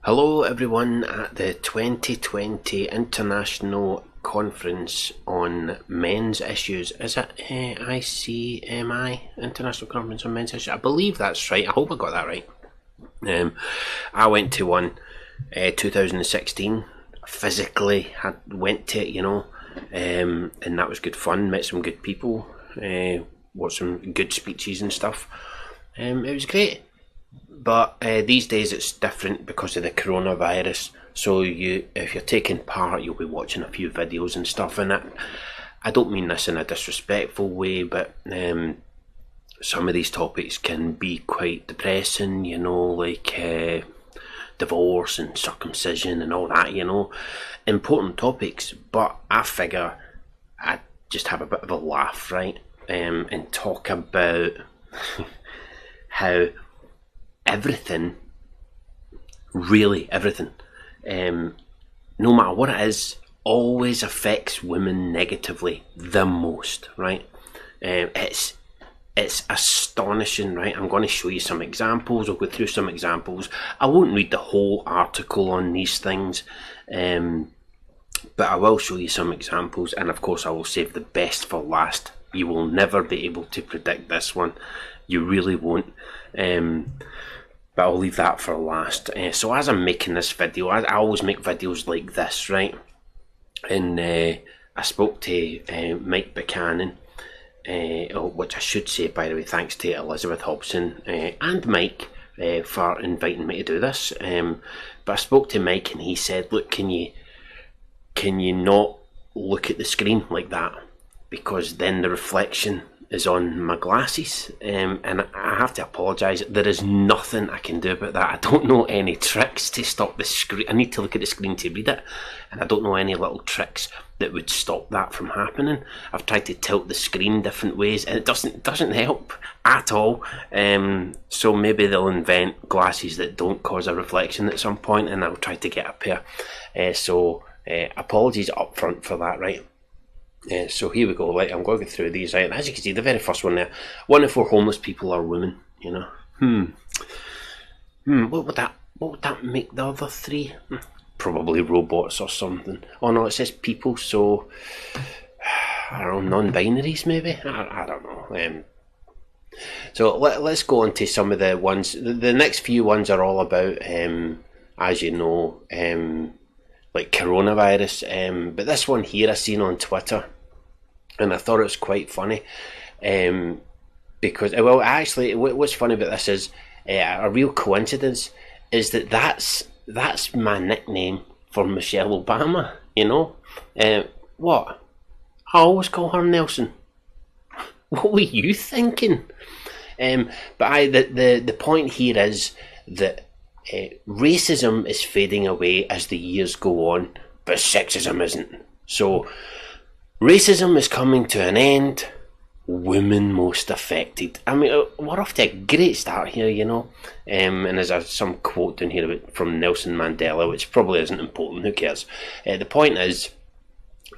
Hello everyone at the 2020 International Conference on Men's Issues. Is it ICMI, International Conference on Men's Issues? I believe that's right. I hope I got that right. I went to one 2016. Physically went to it, and that was good fun. Met some good people, watched some good speeches and stuff. It was great. But these days it's different because of the coronavirus. So if you're taking part, you'll be watching a few videos and stuff. And I don't mean this in a disrespectful way, but some of these topics can be quite depressing, like divorce and circumcision and all that, important topics. But I figure I'd just have a bit of a laugh, right? And talk about how everything, really everything, no matter what it is, always affects women negatively the most, right? It's astonishing, right? I'm going to show you some examples. I'll go through some examples. I won't read the whole article on these things, but I will show you some examples, and of course I will save the best for last. You will never be able to predict this one. You really won't. But I'll leave that for last. So as I'm making this video, I always make videos like this, right? And I spoke to Mike Buchanan, which I should say, by the way, thanks to Elizabeth Hobson and Mike for inviting me to do this. But I spoke to Mike and he said, look, can you not look at the screen like that? Because then the reflection is on my glasses, and I have to apologise. There is nothing I can do about that. I don't know any tricks to stop the screen. I need to look at the screen to read it, and I don't know any little tricks that would stop that from happening. I've tried to tilt the screen different ways, and it doesn't help at all. So maybe they'll invent glasses that don't cause a reflection at some point, and I'll try to get a pair. So apologies up front for that, right? So here we go. Right, I'm going to go through these. Right, and as you can see, the very first one there: 1 in 4 homeless people are women. What would that make the other 3? Probably robots or something. Oh no, it says people. So I don't know, non-binaries maybe. I don't know. So let's go on to some of the ones. The next few ones are all about, as you know, like coronavirus. But this one here I seen on Twitter, and I thought it was quite funny, because actually what's funny about this is a real coincidence is that's my nickname for Michelle Obama. What? I always call her Nelson. What were you thinking? But the point here is that racism is fading away as the years go on, but sexism isn't. So racism is coming to an end. Women most affected. I mean, we're off to a great start here, and there's some quote down here from Nelson Mandela, which probably isn't important. Who cares? The point is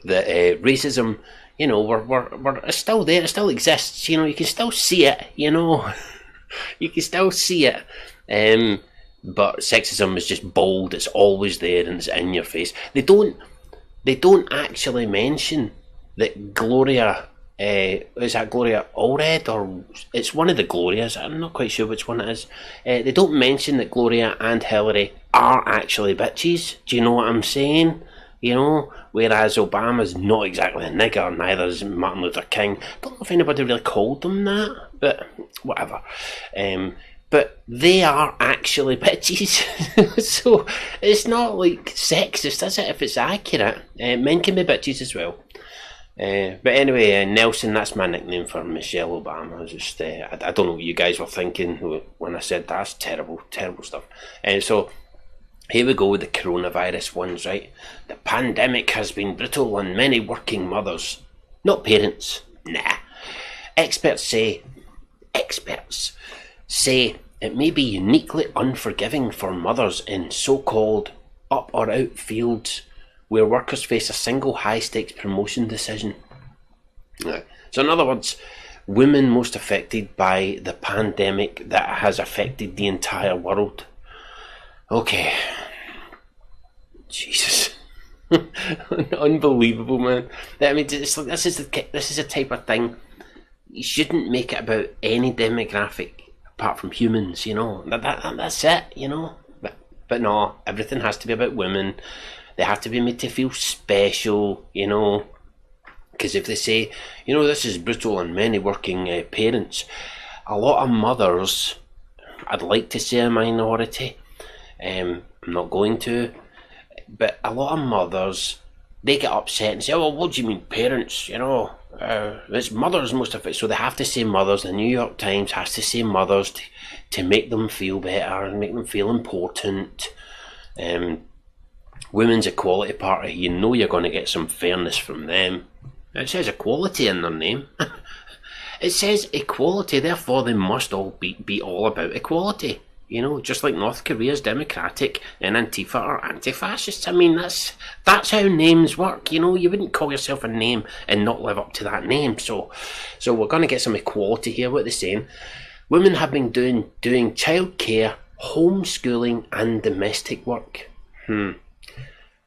that racism, we're still there. It still exists. You can still see it. You can still see it. But sexism is just bold. It's always there and it's in your face. They don't actually mention that Gloria, is that Gloria Allred, or it's one of the Glorias? I'm not quite sure which one it is. They don't mention that Gloria and Hillary are actually bitches. Do you know what I'm saying? Whereas Obama's not exactly a nigger, neither is Martin Luther King. Don't know if anybody really called them that, but whatever. But they are actually bitches. So it's not like sexist, is it, if it's accurate? Men can be bitches as well. But anyway, Nelson, that's my nickname for Michelle Obama. I don't know what you guys were thinking when I said that. That's terrible, terrible stuff. So here we go with the coronavirus ones, right? The pandemic has been brutal on many working mothers. Not parents. Nah. Experts say it may be uniquely unforgiving for mothers in so-called up or out fields where workers face a single high-stakes promotion decision. So in other words, women most affected by the pandemic that has affected the entire world. Okay, Jesus. Unbelievable, man. I mean, it's like, this is the type of thing you shouldn't make it about any demographic apart from humans, you know. That's it, you know. But no, everything has to be about women. They have to be made to feel special, you know. Because if they say, you know, this is brutal on many working parents, a lot of mothers, I'd like to say a minority, I'm not going to, but a lot of mothers, they get upset and say, oh, well, what do you mean parents, you know, it's mothers most of it, so they have to say mothers. The New York Times has to say mothers to make them feel better and make them feel important. Women's Equality Party, you know you're going to get some fairness from them. It says equality in their name. It says equality, therefore they must all be all about equality. You know, just like North Korea's democratic and Antifa are anti-fascists. I mean, that's how names work. You know, you wouldn't call yourself a name and not live up to that name. So we're going to get some equality here. What they're saying, women have been doing childcare, homeschooling, and domestic work. Do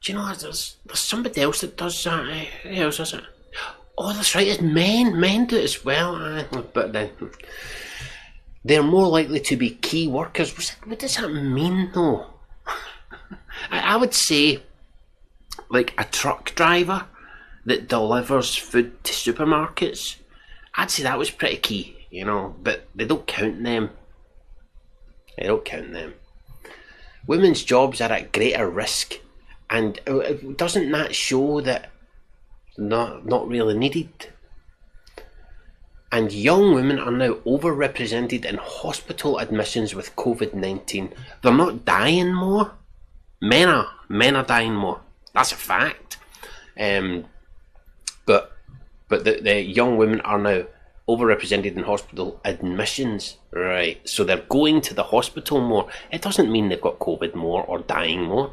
you know there's somebody else that does that? Who else does it? Oh, that's right. It's men. Men do it as well. But then they're more likely to be key workers. What does that mean, though? I would say, like a truck driver that delivers food to supermarkets. I'd say that was pretty key, you know, but they don't count them. They don't count them. Women's jobs are at greater risk, and doesn't that show that not really needed? And young women are now overrepresented in hospital admissions with COVID-19. They're not dying more. Men are dying more. That's a fact. But the young women are now overrepresented in hospital admissions. Right. So they're going to the hospital more. It doesn't mean they've got COVID more or dying more.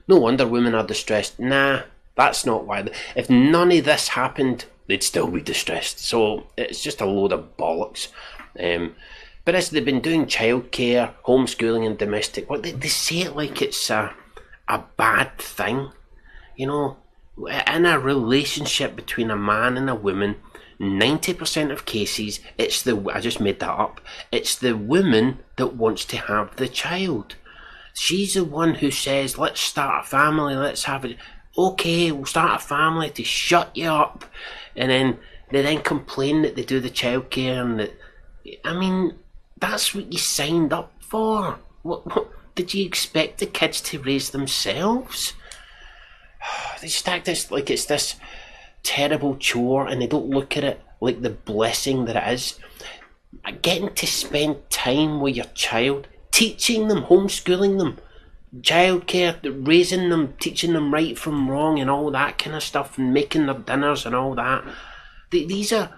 No wonder women are distressed. Nah, that's not why. If none of this happened, they'd still be distressed. So it's just a load of bollocks. But as they've been doing childcare, homeschooling and domestic work, they say it like it's a bad thing. You know, in a relationship between a man and a woman, 90% of cases, I just made that up, it's the woman that wants to have the child. She's the one who says, let's start a family, let's have it. Okay, we'll start a family to shut you up. And then they complain that they do the childcare and that. I mean, that's what you signed up for. What did you expect the kids to raise themselves? They stack this like it's this terrible chore, and they don't look at it like the blessing that it is. Getting to spend time with your child, teaching them, homeschooling them, childcare, raising them, teaching them right from wrong and all that kind of stuff, and making their dinners and all that. These are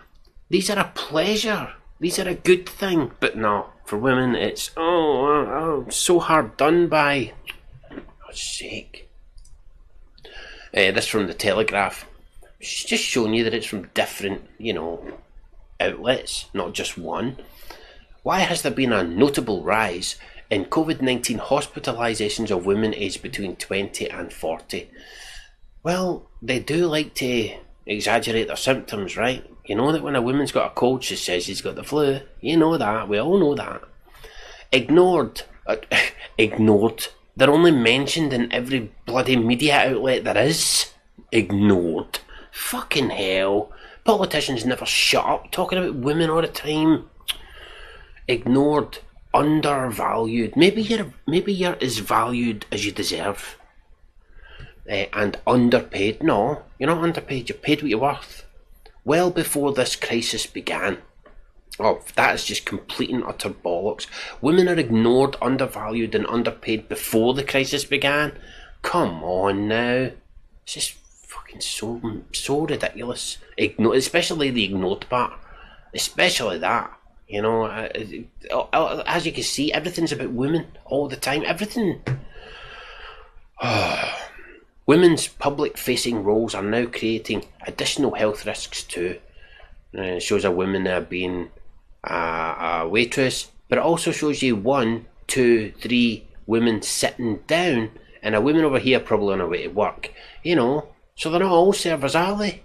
a pleasure. These are a good thing. But no, for women it's so hard done by. For God's sake. This from the Telegraph. It's just showing you that it's from different, outlets, not just one. Why has there been a notable rise in COVID-19 hospitalisations of women aged between 20 and 40? Well, they do like to exaggerate their symptoms, right? You know that when a woman's got a cold, she says she's got the flu. You know that. We all know that. Ignored. They're only mentioned in every bloody media outlet there is. Ignored. Fucking hell. Politicians never shut up talking about women all the time. Ignored. Undervalued. Maybe you're as valued as you deserve. And underpaid. No, you're not underpaid. You're paid what you're worth. Well before this crisis began. Oh, that is just complete and utter bollocks. Women are ignored, undervalued and underpaid before the crisis began. Come on now. It's just fucking so ridiculous. Especially the ignored part. Especially that. You know, as you can see, everything's about women all the time. Everything. Women's public-facing roles are now creating additional health risks too. It shows a woman being a waitress, but it also shows you 1, 2, 3 women sitting down and a woman over here probably on her way to work. You know, so they're not all servers, are they?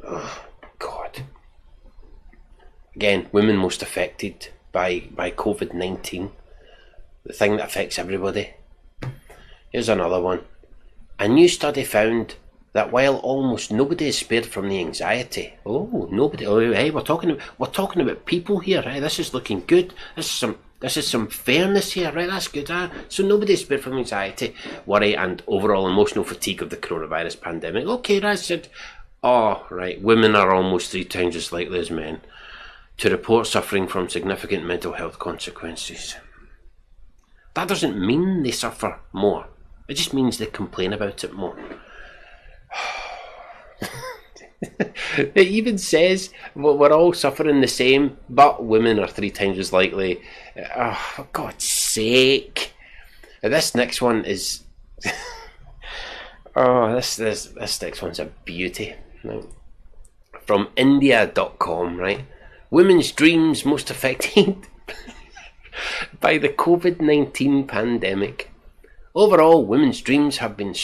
Oh, God. Again, women most affected by COVID-19. The thing that affects everybody. Here's another one. A new study found that while almost nobody is spared from the anxiety. Oh, nobody. Oh, hey, we're talking about people here. Right? This is looking good. This is some fairness here. Right, that's good. So nobody is spared from anxiety, worry, and overall emotional fatigue of the coronavirus pandemic. Okay, that's it. Oh, right. Women are almost 3 times as likely as men to report suffering from significant mental health consequences. That doesn't mean they suffer more. It just means they complain about it more. It even says we're all suffering the same, but women are 3 times as likely. Oh, for God's sake. This next one is... oh, this next one's a beauty. Right. From India.com, right? Women's dreams most affected by the COVID-19 pandemic. Overall, women's dreams have been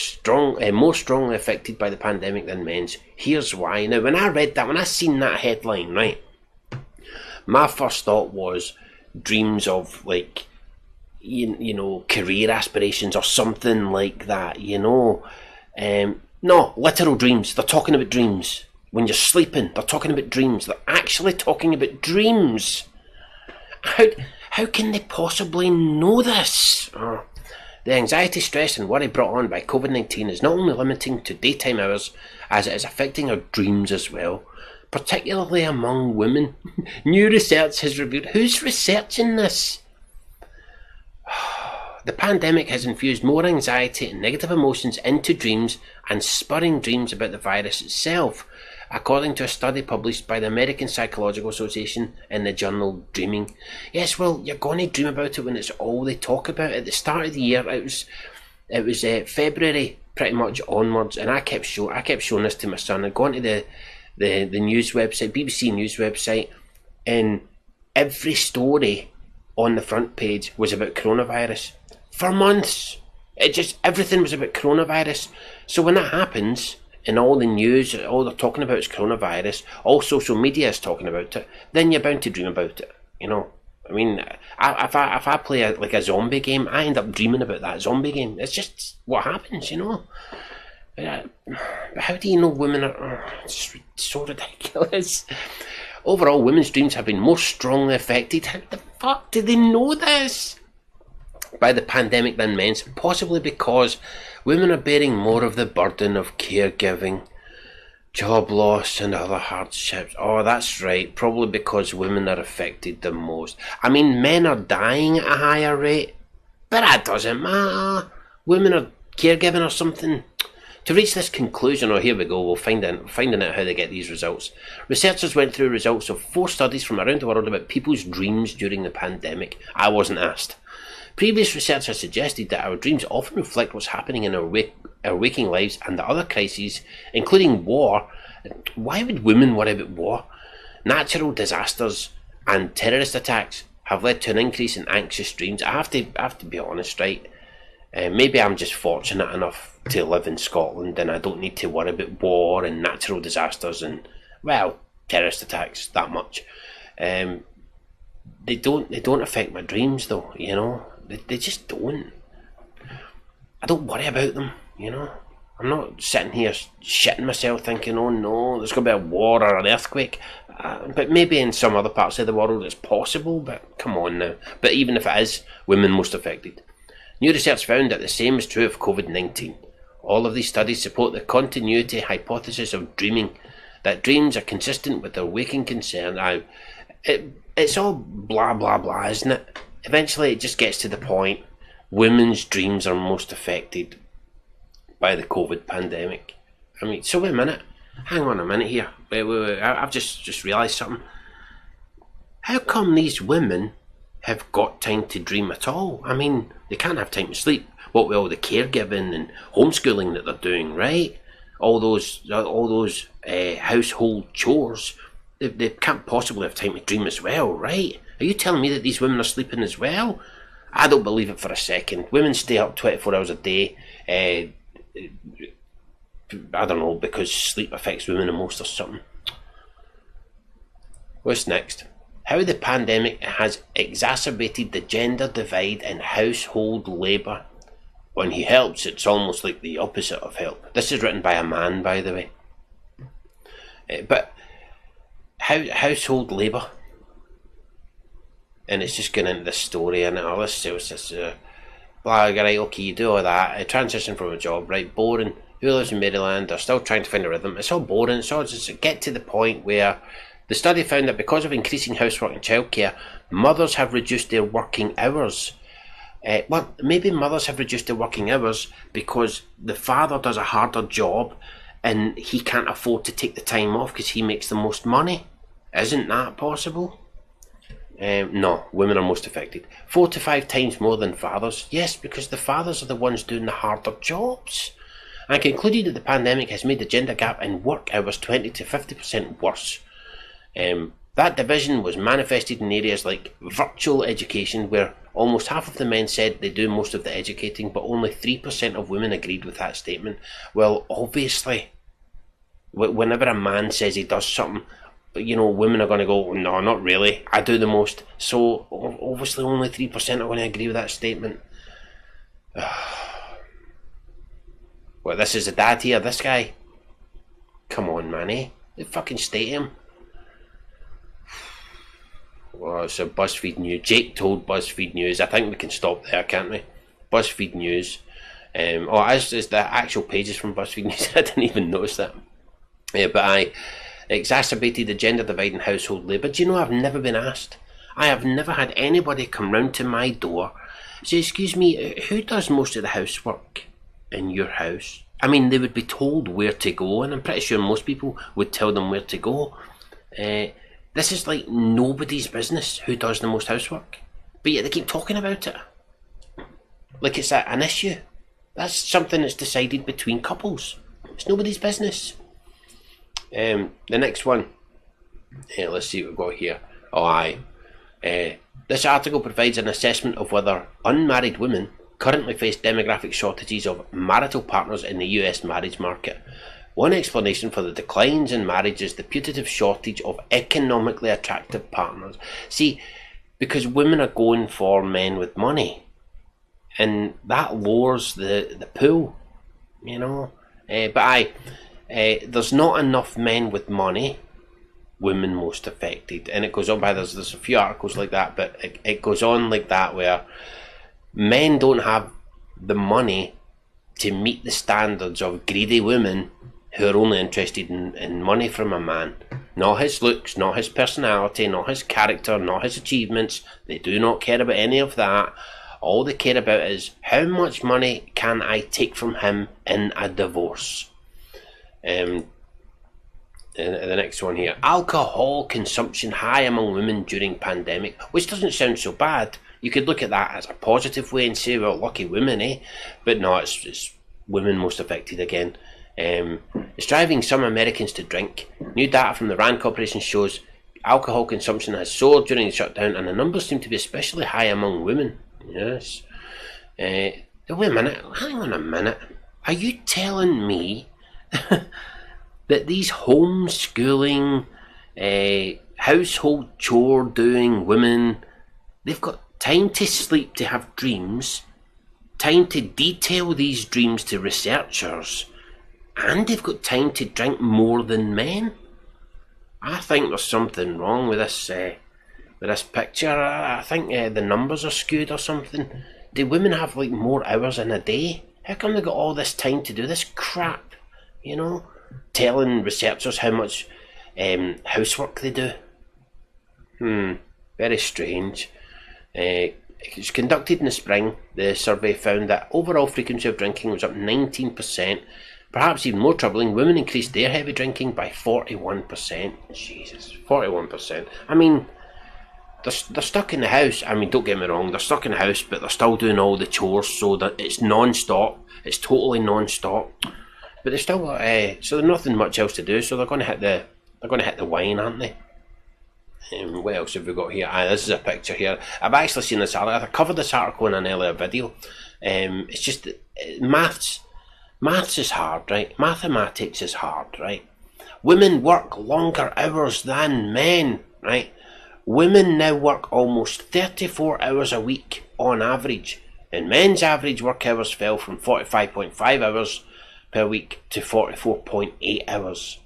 more strongly affected by the pandemic than men's. Here's why. Now, when I read that, when I seen that headline, right, my first thought was dreams of, like, you know, career aspirations or something like that, you know. No, literal dreams. They're talking about dreams. When you're sleeping, they're talking about dreams. They're actually talking about dreams. How can they possibly know this? The anxiety, stress and worry brought on by COVID-19 is not only limiting to daytime hours, as it is affecting our dreams as well, particularly among women. New research has revealed... Who's researching this? The pandemic has infused more anxiety and negative emotions into dreams and spurring dreams about the virus itself, according to a study published by the American Psychological Association in the journal Dreaming. Yes, well, you're going to dream about it when it's all they talk about. At the start of the year, it was February pretty much onwards, and I kept showing this to my son. I'd gone to the news website, BBC News website, and every story on the front page was about coronavirus. For months, everything was about coronavirus. So when that happens, and all the news, all they're talking about is coronavirus, all social media is talking about it, then you're bound to dream about it, you know. I mean, if I play a zombie game, I end up dreaming about that zombie game. It's just what happens, you know. But how do you know women are... it's so ridiculous. Overall, women's dreams have been more strongly affected. How the fuck do they know this? By the pandemic than men's, possibly because women are bearing more of the burden of caregiving, job loss and other hardships. Oh, that's right, probably because women are affected the most. I mean, men are dying at a higher rate, but that doesn't matter. Women are caregiving or something. To reach this conclusion, here we go, we'll finding out how they get these results. Researchers went through results of 4 studies from around the world about people's dreams during the pandemic. I wasn't asked. Previous research has suggested that our dreams often reflect what's happening in our waking lives and the other crises, including war. Why would women worry about war? Natural disasters and terrorist attacks have led to an increase in anxious dreams. I have to be honest, right? Maybe I'm just fortunate enough to live in Scotland and I don't need to worry about war and natural disasters and, well, terrorist attacks that much. They don't affect my dreams though, you know. They just don't. I don't worry about them, you know. I'm not sitting here shitting myself thinking, oh no, there's going to be a war or an earthquake. But maybe in some other parts of the world it's possible, but come on now. But even if it is, women most affected. New research found that the same is true of COVID-19. All of these studies support the continuity hypothesis of dreaming, that dreams are consistent with their waking concern. It's all blah blah blah, isn't it? Eventually it just gets to the point. Women's dreams are most affected by the COVID pandemic. I mean, so wait a minute. Hang on a minute here. Wait. I've just realised something. How come these women have got time to dream at all? I mean, they can't have time to sleep. What with all the caregiving and homeschooling that they're doing, right? All those household chores. They can't possibly have time to dream as well, right? Are you telling me that these women are sleeping as well? I don't believe it for a second. Women stay up 24 hours a day. I don't know, because sleep affects women the most or something. What's next? How the pandemic has exacerbated the gender divide in household labour. When he helps, it's almost like the opposite of help. This is written by a man, by the way. But household labour. And it's just going into this story, and all this blah, right, okay, you do all that, a transition from a job, right, boring, who lives in Maryland, they're still trying to find a rhythm, it's all boring, it's all just get to the point where the study found that because of increasing housework and childcare, mothers have reduced their working hours. Well, maybe mothers have reduced their working hours because the father does a harder job and he can't afford to take the time off because he makes the most money. Isn't that possible? No, women are most affected. 4 to 5 times more than fathers. Yes, because the fathers are the ones doing the harder jobs. And concluded that the pandemic has made the gender gap in work hours 20 to 50% worse. That division was manifested in areas like virtual education, where almost half of the men said they do most of the educating, but only 3% of women agreed with that statement. Well, obviously, whenever a man says he does something, you know, women are going to go, no, not really, I do the most. So obviously only 3% are going to agree with that statement. Well, this is a dad here, this guy. Come on, man, eh? They fucking state him. Well, it's a BuzzFeed News. Jake told BuzzFeed News. I think we can stop there, can't we? BuzzFeed News. As the actual pages from BuzzFeed News. I didn't even notice that. But I exacerbated the gender divide in household labour. Do you know, I've never been asked. I have never had anybody come round to my door say, excuse me, who does most of the housework in your house? I mean, they would be told where to go, and I'm pretty sure most people would tell them where to go. This is like nobody's business who does the most housework, but yet they keep talking about it like it's an issue. That's something that's decided between couples. It's nobody's business. The next one, let's see what we've got here. This article provides an assessment of whether unmarried women currently face demographic shortages of marital partners in the US marriage market. One explanation for the declines in marriage is the putative shortage of economically attractive partners. See, because women are going for men with money, and that lowers the pool, you know. There's not enough men with money, women most affected, and it goes on by, there's a few articles like that, but it goes on like that, where men don't have the money to meet the standards of greedy women who are only interested in money from a man. Not his looks, not his personality, not his character, not his achievements. They do not care about any of that. All they care about is, how much money can I take from him in a divorce? And the next one here. Alcohol consumption high among women during pandemic, which doesn't sound so bad. You could look at that as a positive way and say, well, lucky women, eh? But no, it's women most affected again. It's driving some Americans to drink. New data from the RAND Corporation shows alcohol consumption has soared during the shutdown, and the numbers seem to be especially high among women. Yes. Wait a minute, hang on a minute. Are you telling me that these homeschooling, household chore doing women, they've got time to sleep, to have dreams, time to detail these dreams to researchers, and they've got time to drink more than men? I think there's something wrong with this picture. I think the numbers are skewed or something. Do women have like more hours in a day? How come they got all this time to do this crap? You know, telling researchers how much housework they do. Very strange. It was conducted in the spring. The survey found that overall frequency of drinking was up 19%. Perhaps even more troubling, women increased their heavy drinking by 41%. Jesus, 41%. I mean, they're stuck in the house. I mean, don't get me wrong, they're stuck in the house, but they're still doing all the chores, so that it's non-stop. It's totally non-stop. But they've still got, so there's nothing much else to do, so they're going to hit the wine, aren't they? What else have we got here? This is a picture here. I've actually seen this article. I covered this article in an earlier video. It's just maths is hard, right? Mathematics is hard, right? Women work longer hours than men, right? Women now work almost 34 hours a week on average, and men's average work hours fell from 45.5 hours per week to 44.8 hours.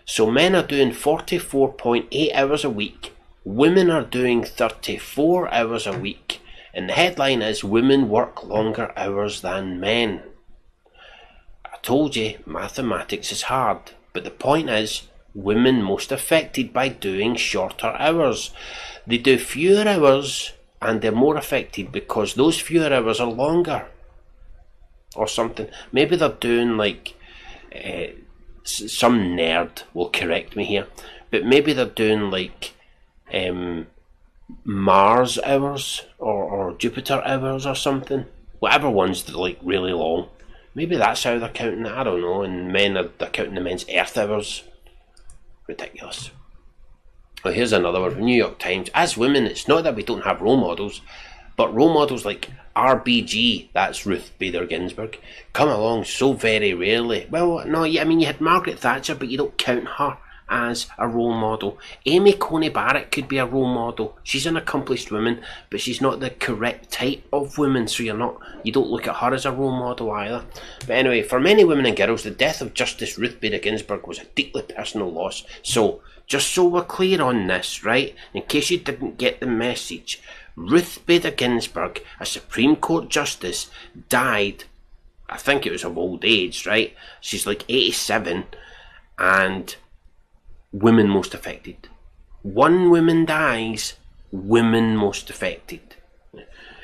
So men are doing 44.8 hours a week, women are doing 34 hours a week, and the headline is women work longer hours than men. I told you, mathematics is hard, but the point is, women most affected by doing shorter hours. They do fewer hours and they're more affected because those fewer hours are longer. Or something. Maybe they're doing like... some nerd will correct me here, but maybe they're doing like Mars hours or Jupiter hours or something. Whatever ones that are like really long. Maybe that's how they're counting it, I don't know. And they're counting the men's Earth hours. Ridiculous. Well, here's another one from New York Times. As women, it's not that we don't have role models, but role models like RBG, that's Ruth Bader Ginsburg, come along so very rarely. Well, no, I mean, you had Margaret Thatcher, but you don't count her as a role model. Amy Coney Barrett could be a role model. She's an accomplished woman, but she's not the correct type of woman, so you don't look at her as a role model either. But anyway, for many women and girls, the death of Justice Ruth Bader Ginsburg was a deeply personal loss. So, just so we're clear on this, right, in case you didn't get the message, Ruth Bader Ginsburg, a Supreme Court Justice, died, I think it was of old age, right? She's like 87, and women most affected. One woman dies, women most affected.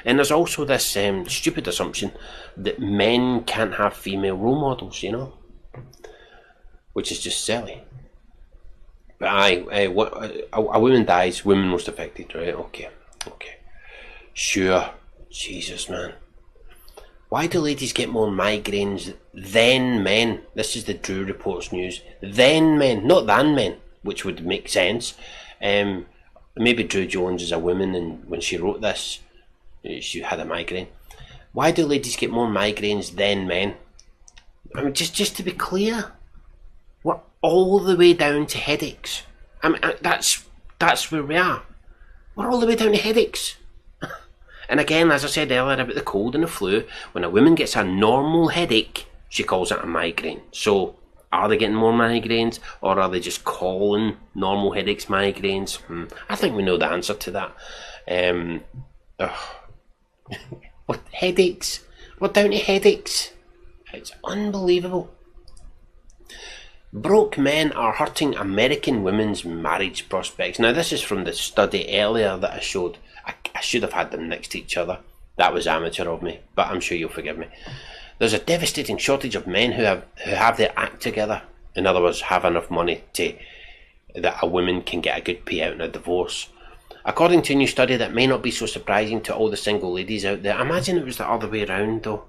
And there's also this stupid assumption that men can't have female role models, which is just silly. But a woman dies, women most affected, right? Okay. Sure. Jesus, man. Why do ladies get more migraines than men? This is the Drew Report's news. Than men, not than men, which would make sense. Maybe Drew Jones is a woman, and when she wrote this, she had a migraine. Why do ladies get more migraines than men? I mean, just to be clear, we're all the way down to headaches. I mean, that's where we are. We're all the way down to headaches. And again, as I said earlier about the cold and the flu, when a woman gets a normal headache, she calls it a migraine. So, are they getting more migraines, or are they just calling normal headaches migraines? I think we know the answer to that. What headaches? We're down to headaches. It's unbelievable. Broke men are hurting American women's marriage prospects. Now, this is from the study earlier that I showed. I should have had them next to each other. That was amateur of me, but I'm sure you'll forgive me. There's a devastating shortage of men who have their act together. In other words, have enough money that a woman can get a good payout in a divorce. According to a new study that may not be so surprising to all the single ladies out there. Imagine it was the other way around, though.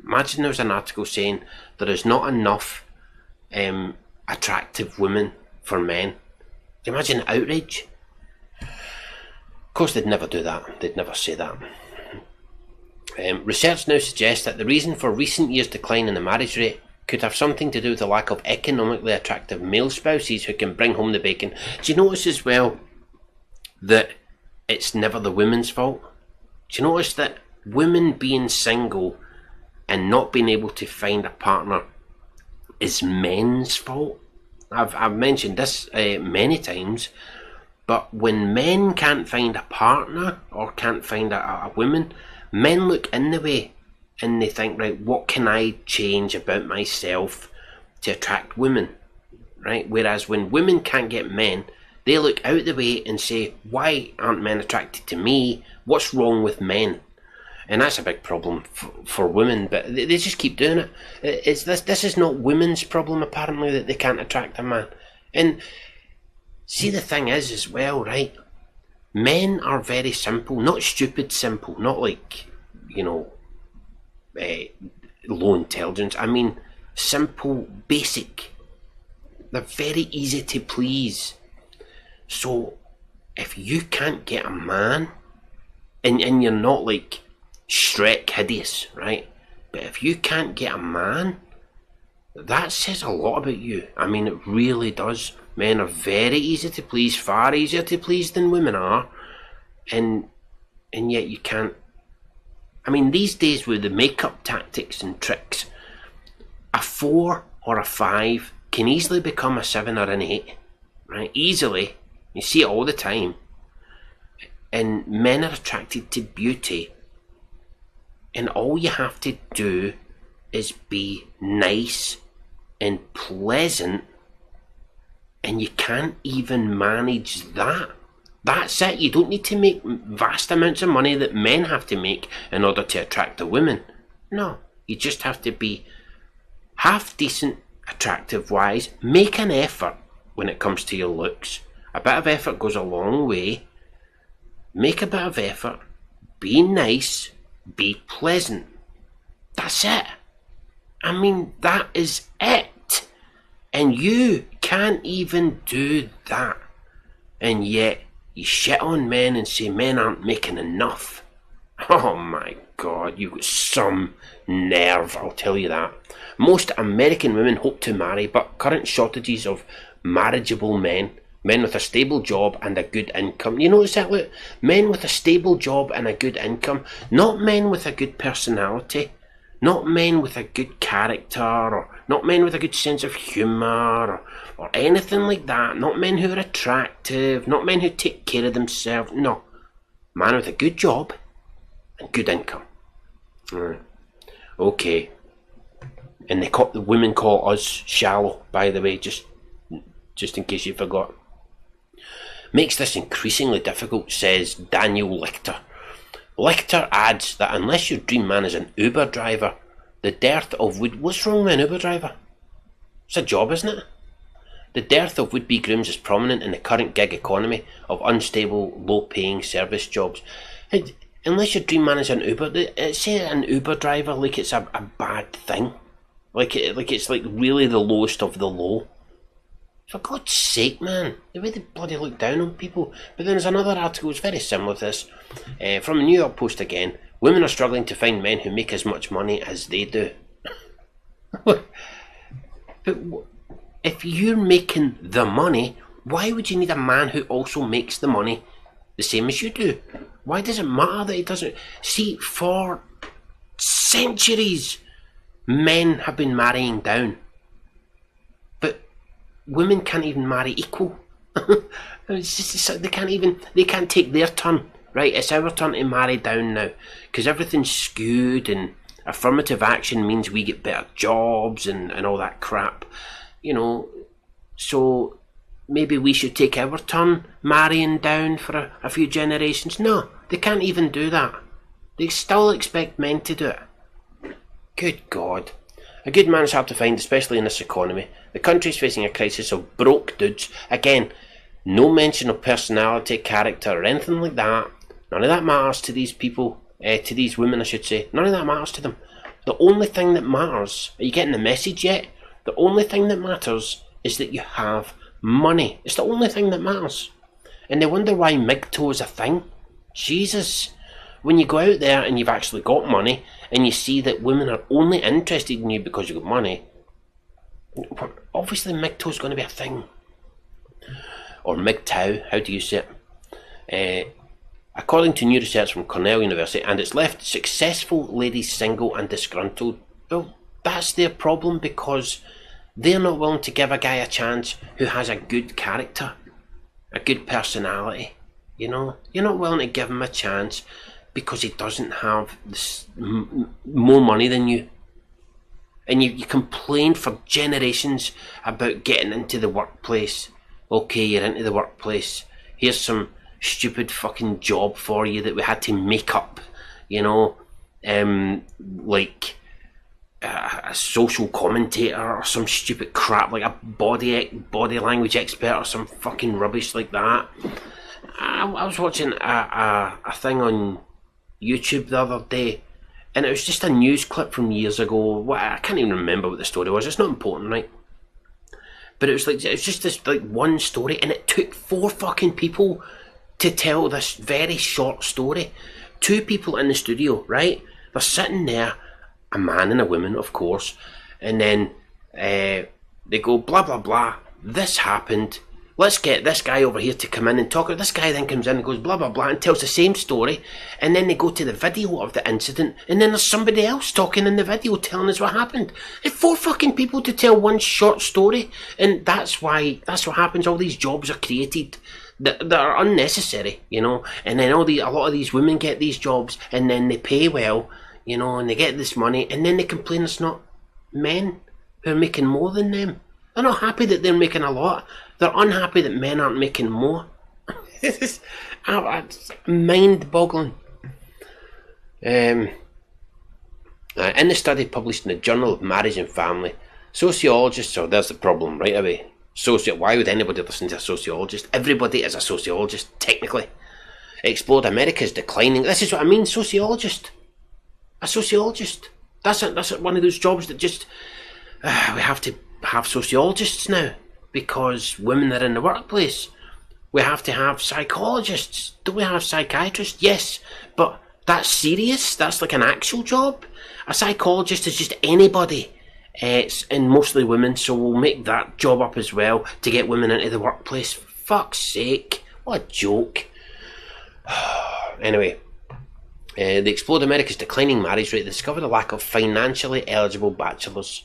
Imagine there was an article saying there is not enough attractive women for men. Can you imagine the outrage? Of course, they'd never do that. They'd never say that. Research now suggests that the reason for recent years' decline in the marriage rate could have something to do with the lack of economically attractive male spouses who can bring home the bacon. Do you notice as well that it's never the women's fault? Do you notice that women being single and not being able to find a partner is men's fault? I've mentioned this many times. But when men can't find a partner or can't find a woman, men look in the way and they think, right, what can I change about myself to attract women, right? Whereas when women can't get men, they look out the way and say, why aren't men attracted to me? What's wrong with men? And that's a big problem for women, but they just keep doing it. This is not women's problem, apparently, that they can't attract a man. And see, the thing is as well, right? Men are very simple, not stupid simple, not like, low intelligence. I mean, simple, basic. They're very easy to please. So if you can't get a man, and you're not like Shrek hideous, right? But if you can't get a man, that says a lot about you. I mean, it really does. Men are very easy to please, far easier to please than women are, and yet you can't. I mean, these days with the makeup tactics and tricks, a 4 or a 5 can easily become a 7 or an 8, right? Easily. You see it all the time. And men are attracted to beauty, and all you have to do is be nice and pleasant, and you can't even manage that. That's it. You don't need to make vast amounts of money that men have to make in order to attract a woman. No, you just have to be half decent, attractive wise, make an effort when it comes to your looks. A bit of effort goes a long way. Make a bit of effort, be nice, be pleasant. That's it. I mean, that is it. And you can't even do that. And yet, you shit on men and say men aren't making enough. Oh my God, you've got some nerve, I'll tell you that. Most American women hope to marry, but current shortages of marriageable men with a stable job and a good income. You notice that? Look, men with a stable job and a good income, not men with a good personality, not men with a good character, or not men with a good sense of humour, or anything like that. Not men who are attractive, not men who take care of themselves. No, man with a good job and good income. Okay. And the women call us shallow, by the way, just in case you forgot. Makes this increasingly difficult, says Daniel Lichter. Lichter adds that unless your dream man is an Uber driver, the dearth of what's wrong with an Uber driver? It's a job, isn't it? The dearth of would-be grooms is prominent in the current gig economy of unstable, low-paying service jobs. Unless your dream man is an Uber, say an Uber driver like it's a bad thing, like it's like really the lowest of the low. For God's sake, man, the way they bloody look down on people. But then there's another article, it's very similar to this, from the New York Post again. Women are struggling to find men who make as much money as they do. But if you're making the money, why would you need a man who also makes the money the same as you do? Why does it matter that he doesn't? See, for centuries, men have been marrying down. Women can't even marry equal. It's just, they can't take their turn, right? It's our turn to marry down now, because everything's skewed, and affirmative action means we get better jobs and all that crap, you know. So maybe we should take our turn marrying down for a few generations. No, they can't even do that. They still expect men to do it. Good God. A good man is hard to find, especially in this economy. The country is facing a crisis of broke dudes. Again, no mention of personality, character, or anything like that. None of that matters to these people, to these women, I should say. None of that matters to them. The only thing that matters, are you getting the message yet? The only thing that matters is that you have money. It's the only thing that matters. And they wonder why MGTOW is a thing. Jesus. When you go out there and you've actually got money, and you see that women are only interested in you because you've got money, obviously MGTOW is going to be a thing. Or MGTOW, how do you say it? According to new research from Cornell University, and it's left successful ladies single and disgruntled. Well, that's their problem, because they're not willing to give a guy a chance who has a good character, a good personality. You know, you're not willing to give him a chance because he doesn't have more money than you. And you complain for generations about getting into the workplace. Okay, you're into the workplace. Here's some stupid fucking job for you that we had to make up. You know, like a social commentator or some stupid crap, like a body language expert or some fucking rubbish like that. I was watching a thing on YouTube the other day, and it was just a news clip from years ago. I can't even remember what the story was. It's not important, right? But it was just this like one story, and it took 4 fucking people to tell this very short story. 2 people in the studio, right? They're sitting there, a man and a woman, of course, and then they go blah blah blah. This happened. Let's get this guy over here to come in and talk. This guy then comes in and goes blah blah blah and tells the same story, and then they go to the video of the incident, and then there's somebody else talking in the video telling us what happened. It's 4 fucking people to tell one short story, and that's what happens. All these jobs are created that are unnecessary, you know, and then a lot of these women get these jobs, and then they pay well, you know, and they get this money, and then they complain it's not men who are making more than them. They're not happy that they're making a lot. They're unhappy that men aren't making more. It's mind-boggling. In the study published in the Journal of Marriage and Family, sociologists, so there's the problem right away. Why would anybody listen to a sociologist? Everybody is a sociologist, technically. Explored America's declining. This is what I mean, sociologist. A sociologist. That's one of those jobs that just... we have to have sociologists now, because women are in the workplace. We have to have psychologists. Do we have psychiatrists? Yes, but that's serious. That's like an actual job. A psychologist is just anybody. And mostly women, so we'll make that job up as well to get women into the workplace. For fuck's sake, what a joke. Anyway, they explored America's declining marriage rate. They discovered a lack of financially eligible bachelors.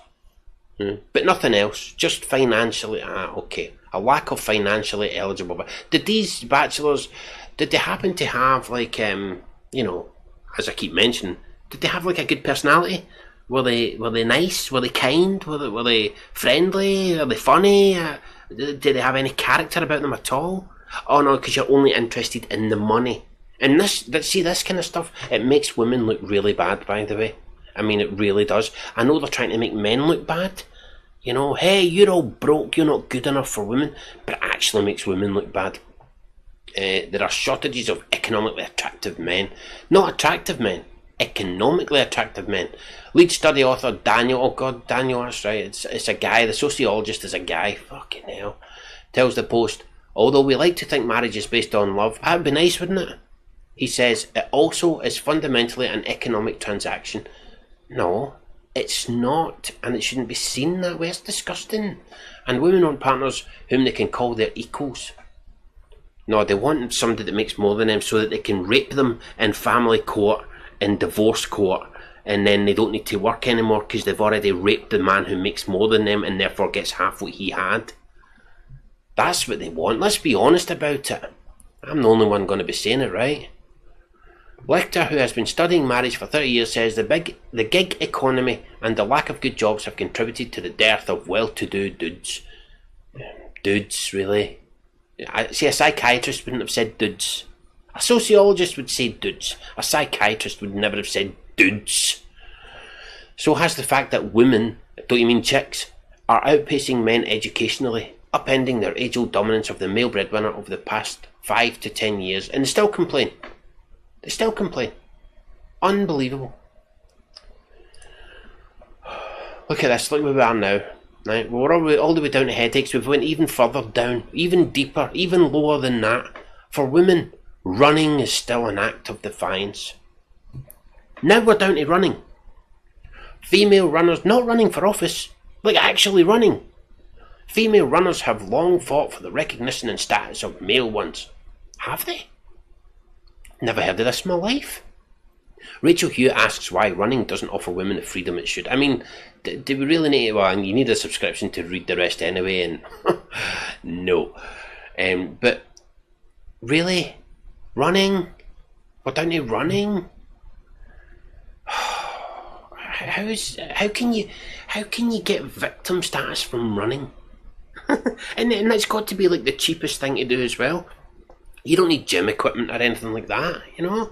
But nothing else, just financially. Okay, a lack of financially eligible. Did these bachelors, did they happen to have like, you know, as I keep mentioning, did they have like a good personality? Were they nice? Were they kind? Were they friendly? Are they funny? Did they have any character about them at all? Oh no, because you're only interested in the money. And this kind of stuff, it makes women look really bad, by the way. I mean, it really does. I know they're trying to make men look bad. You know, hey, you're all broke, you're not good enough for women. But it actually makes women look bad. There are shortages of economically attractive men. Not attractive men. Economically attractive men. Lead study author Daniel, Daniel, that's right, it's a guy, the sociologist is a guy, fucking hell, tells the Post, although we like to think marriage is based on love, that'd be nice, wouldn't it? He says, it also is fundamentally an economic transaction. No, it's not, and it shouldn't be seen that way. It's disgusting. And women want partners whom they can call their equals. No, they want somebody that makes more than them so that they can rape them in family court, in divorce court, and then they don't need to work anymore because they've already raped the man who makes more than them and therefore gets half what he had. That's what they want. Let's be honest about it. I'm the only one going to be saying it, right? Lecter, who has been studying marriage for 30 years, says the gig economy and the lack of good jobs have contributed to the dearth of well-to-do dudes. Dudes, really? See, a psychiatrist wouldn't have said dudes. A sociologist would say dudes. A psychiatrist would never have said dudes. So has the fact that women, don't you mean chicks, are outpacing men educationally, upending their age-old dominance of the male breadwinner over the past 5 to 10 years, and they still complain. They still complain. Unbelievable. Look at this, look where we are now. Right? We're all the way down to headaches. We've went even further down, even deeper, even lower than that. For women, running is still an act of defiance. Now we're down to running. Female runners not running for office, like actually running. Female runners have long fought for the recognition and status of male ones. Have they? Never heard of this in my life. Rachel Hugh asks why running doesn't offer women the freedom it should. I mean, do we really need to? Well, you need a subscription to read the rest anyway, and no. But really, running? We're down to running? How can you get victim status from running? and it's got to be like the cheapest thing to do as well. You don't need gym equipment or anything like that, you know?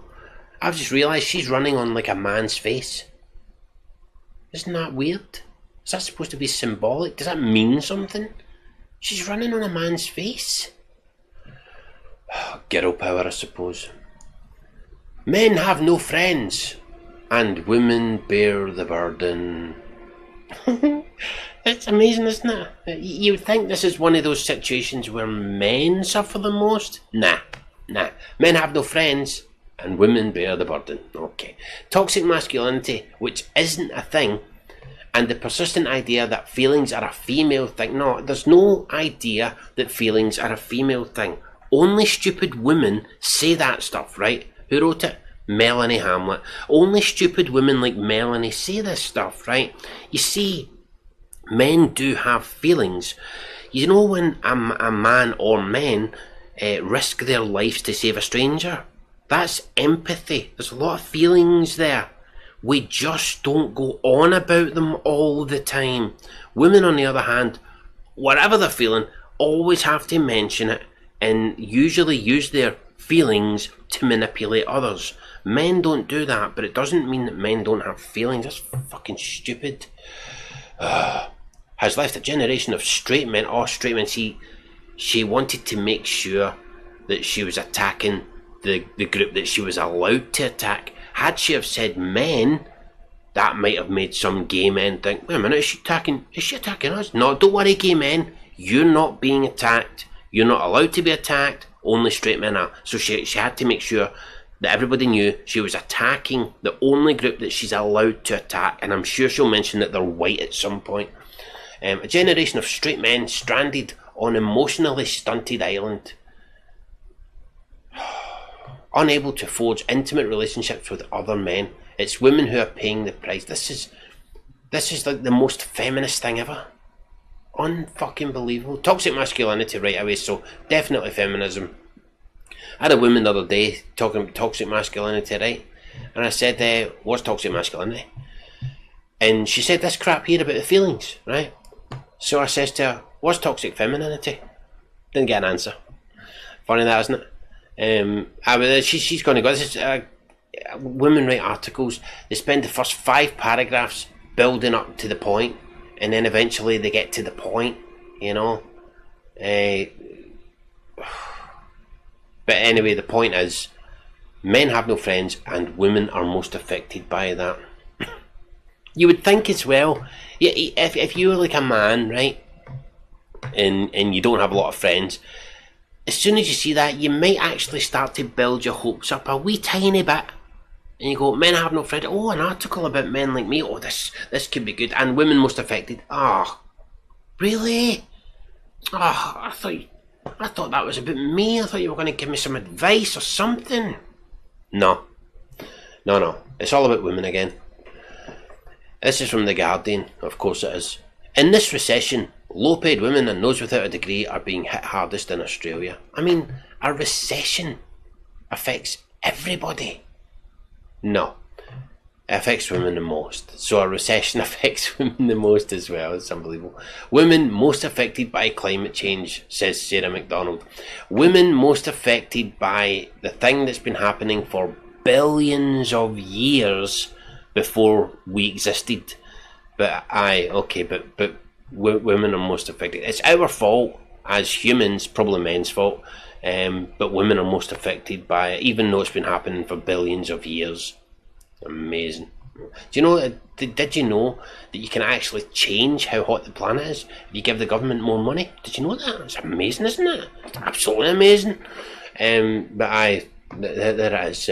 I've just realised she's running on like a man's face. Isn't that weird? Is that supposed to be symbolic? Does that mean something? She's running on a man's face. Girl power, I suppose. Men have no friends, and women bear the burden. It's amazing, isn't it? You would think this is one of those situations where men suffer the most. Nah. Men have no friends, and women bear the burden. Okay. Toxic masculinity, which isn't a thing, and the persistent idea that feelings are a female thing. No, there's no idea that feelings are a female thing. Only stupid women say that stuff, right? Who wrote it? Melanie Hamlet. Only stupid women like Melanie say this stuff, right? You see, men do have feelings. You know when a man or men risk their lives to save a stranger? That's empathy. There's a lot of feelings there. We just don't go on about them all the time. Women, on the other hand, whatever they're feeling, always have to mention it and usually use their feelings to manipulate others. Men don't do that, but it doesn't mean that men don't have feelings. That's fucking stupid. Has left a generation of straight men. Oh, straight men. She wanted to make sure that she was attacking the group that she was allowed to attack. Had she have said men, that might have made some gay men think, wait a minute, is she attacking us? No, don't worry, gay men. You're not being attacked. You're not allowed to be attacked. Only straight men are. So she had to make sure that everybody knew she was attacking the only group that she's allowed to attack. And I'm sure she'll mention that they're white at some point. A generation of straight men stranded on emotionally stunted island. Unable to forge intimate relationships with other men. It's women who are paying the price. This is like the most feminist thing ever. Unfucking believable. Toxic masculinity right away, so definitely feminism. I had a woman the other day talking about toxic masculinity, right? And I said, what's toxic masculinity? And she said this crap here about the feelings, right? So I says to her, what's toxic femininity? Didn't get an answer. Funny that, isn't it? She's going to go. This is women write articles. They spend the first 5 paragraphs building up to the point, and then eventually they get to the point. You know. But anyway, the point is, men have no friends, and women are most affected by that. You would think as well. Yeah, if you're like a man, right, and you don't have a lot of friends. As soon as you see that, you might actually start to build your hopes up a wee tiny bit. And you go, men have no friends. Oh, an article about men like me. Oh, this could be good. And women most affected. Oh, really? Oh, I thought that was about me. I thought you were going to give me some advice or something. No. It's all about women again. This is from The Guardian. Of course it is. In this recession, low-paid women and those without a degree are being hit hardest in Australia. I mean, a recession affects everybody. No, it affects women the most. So a recession affects women the most as well. It's unbelievable. Women most affected by climate change, says Sarah McDonald. Women most affected by the thing that's been happening for billions of years before we existed. But women are most affected. It's our fault as humans, probably men's fault, but women are most affected by it, even though it's been happening for billions of years. Amazing. Do you know, did you know that you can actually change how hot the planet is if you give the government more money? Did you know that? It's amazing, isn't it? It's absolutely amazing. There it is.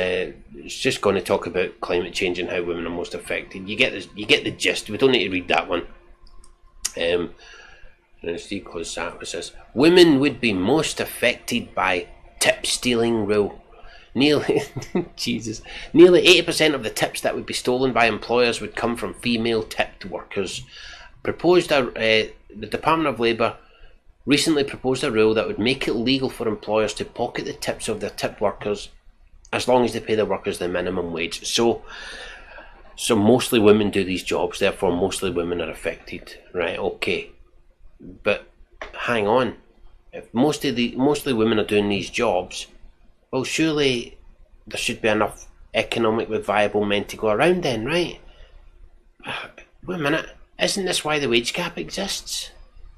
It's just going to talk about climate change and how women are most affected. You get the gist. We don't need to read that one. Steve close that. It says women would be most affected by tip stealing rule. Nearly 80% of the tips that would be stolen by employers would come from female tipped workers. The Department of Labour recently proposed a rule that would make it legal for employers to pocket the tips of their tipped workers as long as they pay their workers the minimum wage. So mostly women do these jobs, therefore mostly women are affected, right? Okay, but hang on. If mostly women are doing these jobs, well, surely there should be enough economically viable men to go around then, right? Wait a minute, isn't this why the wage gap exists?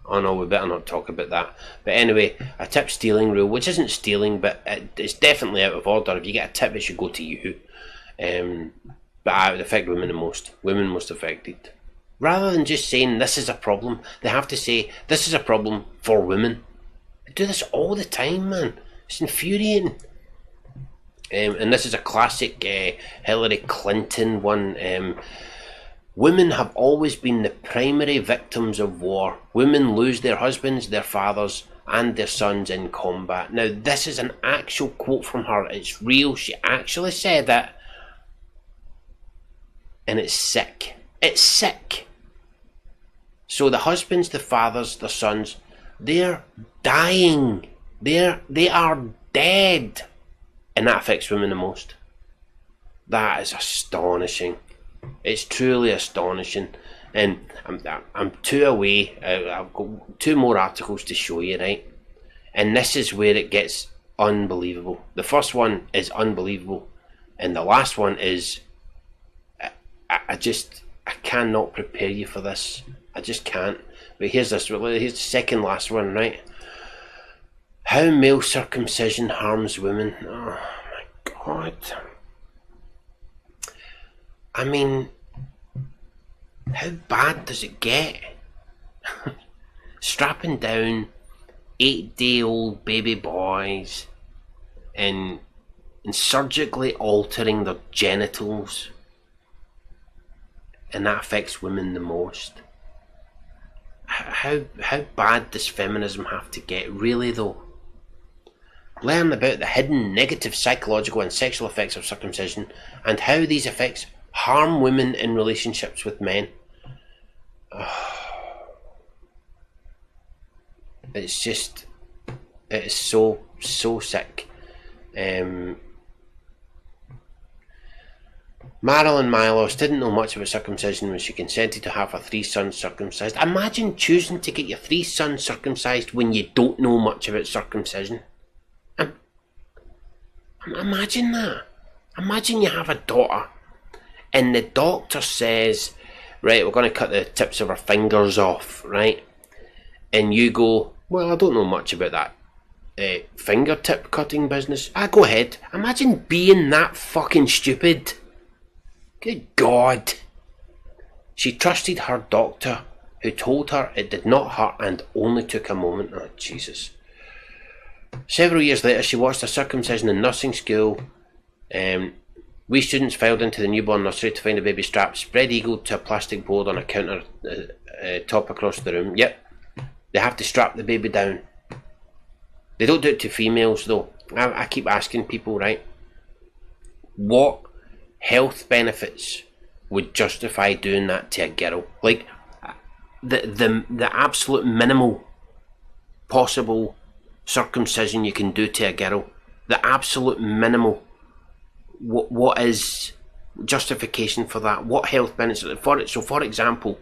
Oh no, we better not talk about that. But anyway, a tip stealing rule, which isn't stealing, but it's definitely out of order. If you get a tip, it should go to you. But it would affect women the most. Women most affected. Rather than just saying this is a problem, they have to say this is a problem for women. They do this all the time, man. It's infuriating. And this is a classic Hillary Clinton one. Women have always been the primary victims of war. Women lose their husbands, their fathers, and their sons in combat. Now, this is an actual quote from her. It's real. She actually said that. And it's sick. It's sick. So the husbands, the fathers, the sons, they're dying. They are dead. And that affects women the most. That is astonishing. It's truly astonishing. And I'm two away. I've got 2 more articles to show you, right? And this is where it gets unbelievable. The first one is unbelievable. And the last one is... I cannot prepare you for this. I just can't. But here's this. Here's the second last one, right? How male circumcision harms women. Oh my God. I mean, how bad does it get? Strapping down 8-day-old baby boys and surgically altering their genitals. And that affects women the most. How bad does feminism have to get? Really though? Learn about the hidden negative psychological and sexual effects of circumcision and how these effects harm women in relationships with men. It's just... It is so sick. Marilyn Milos didn't know much about circumcision when she consented to have her 3 sons circumcised. Imagine choosing to get your 3 sons circumcised when you don't know much about circumcision. Imagine that. Imagine you have a daughter and the doctor says, right, we're going to cut the tips of her fingers off, right? And you go, well, I don't know much about that fingertip cutting business. Go ahead. Imagine being that fucking stupid. Good God. She trusted her doctor, who told her it did not hurt and only took a moment. Oh, Jesus. Several years later, she watched a circumcision in nursing school. We students filed into the newborn nursery to find a baby strapped, spread-eagled to a plastic board on a counter top across the room. Yep, they have to strap the baby down. They don't do it to females, though. I keep asking people, right, what health benefits would justify doing that to a girl? Like, the absolute minimal possible circumcision you can do to a girl. The absolute minimal. What is justification for that? What health benefits for it? So, for example,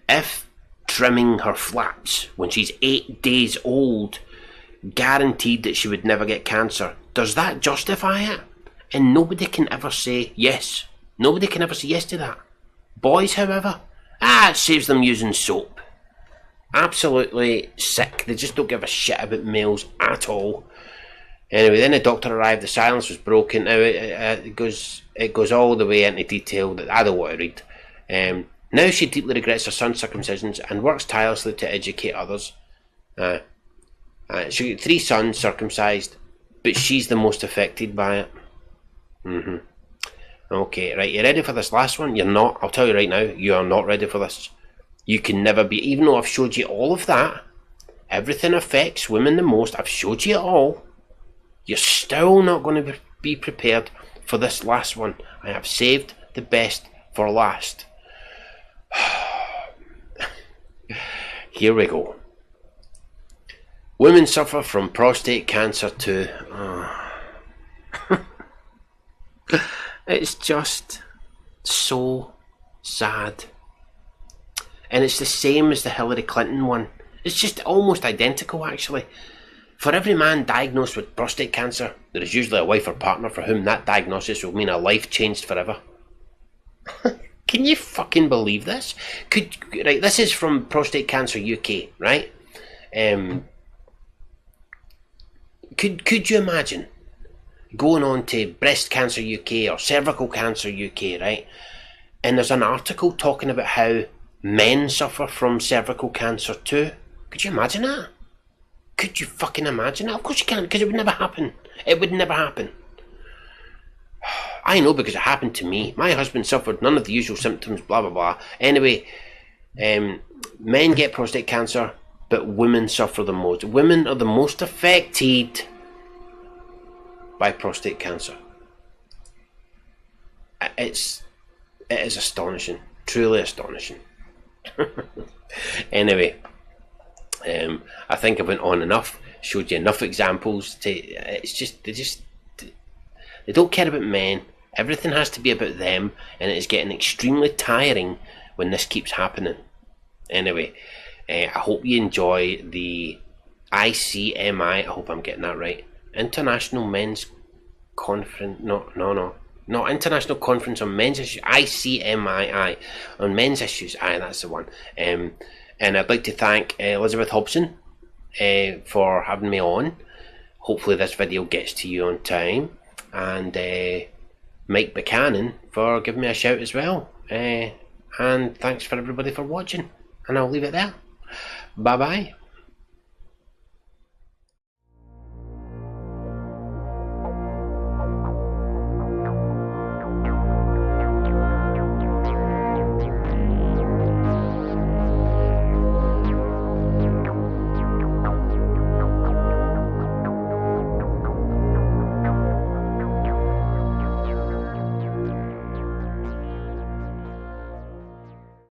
if trimming her flaps when she's 8 days old guaranteed that she would never get cancer, does that justify it? And nobody can ever say yes. Nobody can ever say yes to that. Boys, however, it saves them using soap. Absolutely sick. They just don't give a shit about males at all. Anyway, then the doctor arrived. The silence was broken. Now it goes all the way into detail that I don't want to read. Now she deeply regrets her son's circumcisions and works tirelessly to educate others. She got 3 sons circumcised, but she's the most affected by it. Okay, right, you ready for this last one? You're not. I'll tell you right now, you are not ready for this. You can never be, even though I've showed you all of that, everything affects women the most, I've showed you it all, you're still not going to be prepared for this last one. I have saved the best for last. Here we go. Women suffer from prostate cancer too. It's just so sad. And it's the same as the Hillary Clinton one. It's just almost identical, actually. For every man diagnosed with prostate cancer, there is usually a wife or partner for whom that diagnosis will mean a life changed forever. Can you fucking believe this? Right, this is from Prostate Cancer UK, right? Could you imagine going on to Breast Cancer UK or Cervical Cancer UK, right? And there's an article talking about how men suffer from cervical cancer too. Could you imagine that? Could you fucking imagine that? Of course you can't, because it would never happen. It would never happen. I know, because it happened to me. My husband suffered none of the usual symptoms, blah blah blah. Anyway, men get prostate cancer, but women suffer the most. Women are the most affected by prostate cancer. It is astonishing, truly astonishing. Anyway, I think I went on enough, showed you enough examples. They don't care about men. Everything has to be about them, and it is getting extremely tiring when this keeps happening. Anyway, I hope you enjoy the ICMI, I hope I'm getting that right, International Men's Conference, not International Conference on Men's Issues, ICMI, on Men's Issues, that's the one. And I'd like to thank Elizabeth Hobson for having me on. Hopefully this video gets to you on time. And Mike Buchanan for giving me a shout as well. And thanks for everybody for watching. And I'll leave it there. Bye bye.